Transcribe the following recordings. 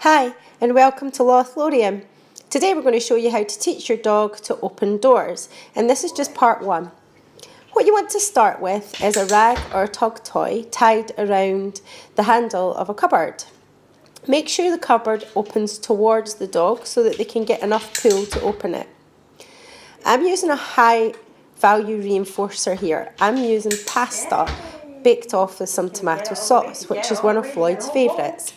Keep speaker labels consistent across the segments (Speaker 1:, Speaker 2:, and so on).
Speaker 1: Hi and welcome to Lothlorium. Today we're going to show you how to teach your dog to open doors, and this is just part one. What you want to start with is a rag or a tug toy tied around the handle of a cupboard. Make sure the cupboard opens towards the dog so that they can get enough pull to open it. I'm using a high value reinforcer here. I'm using pasta baked off with some tomato sauce, which is one of Floyd's favourites.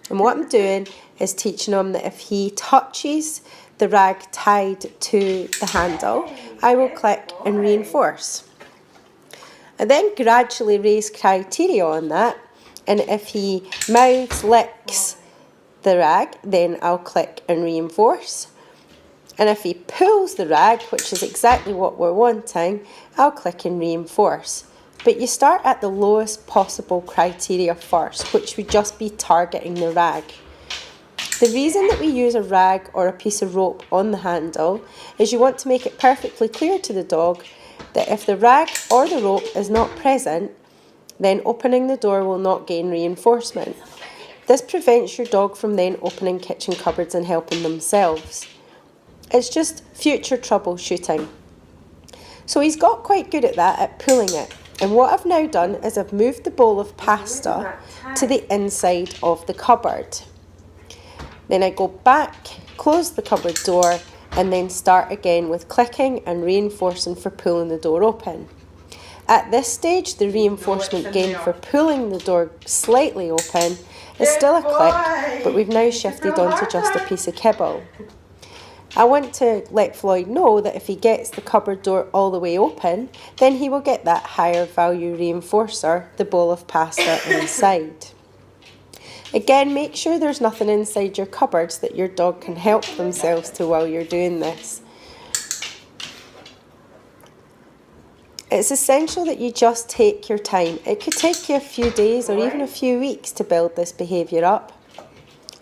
Speaker 1: And what I'm doing is teaching him that if he touches the rag tied to the handle, I will click and reinforce. I then gradually raise criteria on that, and if he mouths, licks the rag, then I'll click and reinforce. And if he pulls the rag, which is exactly what we're wanting, I'll click and reinforce. But you start at the lowest possible criteria first, which would just be targeting the rag. The reason that we use a rag or a piece of rope on the handle is you want to make it perfectly clear to the dog that if the rag or the rope is not present, then opening the door will not gain reinforcement. This prevents your dog from then opening kitchen cupboards and helping themselves. It's just future troubleshooting. So he's got quite good at that, at pulling it. And what I've now done is I've moved the bowl of pasta to the inside of the cupboard. Then I go back, close the cupboard door, and then start again with clicking and reinforcing for pulling the door open. At this stage, the reinforcement gain for pulling the door slightly open is still a click, but we've now shifted onto just a piece of kibble. I want to let Floyd know that if he gets the cupboard door all the way open, then he will get that higher value reinforcer, the bowl of pasta inside. Again, make sure there's nothing inside your cupboards that your dog can help themselves to while you're doing this. It's essential that you just take your time. It could take you a few days or even a few weeks to build this behaviour up.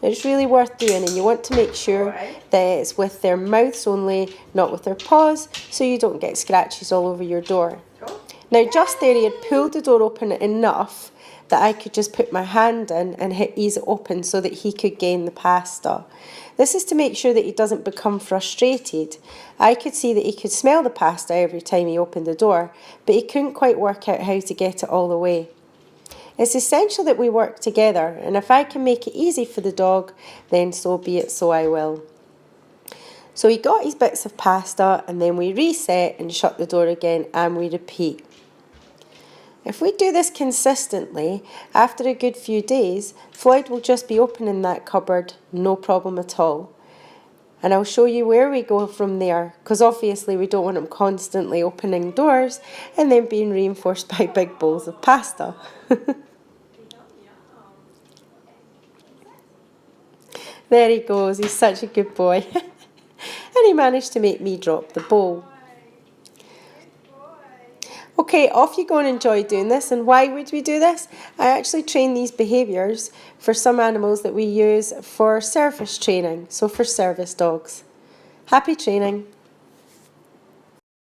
Speaker 1: It's really worth doing, and you want to make sure that it's with their mouths only, not with their paws, so you don't get scratches all over your door. Now just there he had pulled the door open enough that I could just put my hand in and ease it open so that he could gain the pasta. This is to make sure that he doesn't become frustrated. I could see that he could smell the pasta every time he opened the door, but he couldn't quite work out how to get it all the way. It's essential that we work together, and if I can make it easy for the dog, then so be it, so I will. So he got his bits of pasta, and then we reset and shut the door again, and we repeat. If we do this consistently, after a good few days, Floyd will just be opening that cupboard, no problem at all. And I'll show you where we go from there, because obviously we don't want him constantly opening doors and then being reinforced by big bowls of pasta. There he goes, he's such a good boy. And he managed to make me drop the bowl. Okay, off you go and enjoy doing this. And why would we do this? I actually train these behaviours for some animals that we use for service training, so for service dogs. Happy training.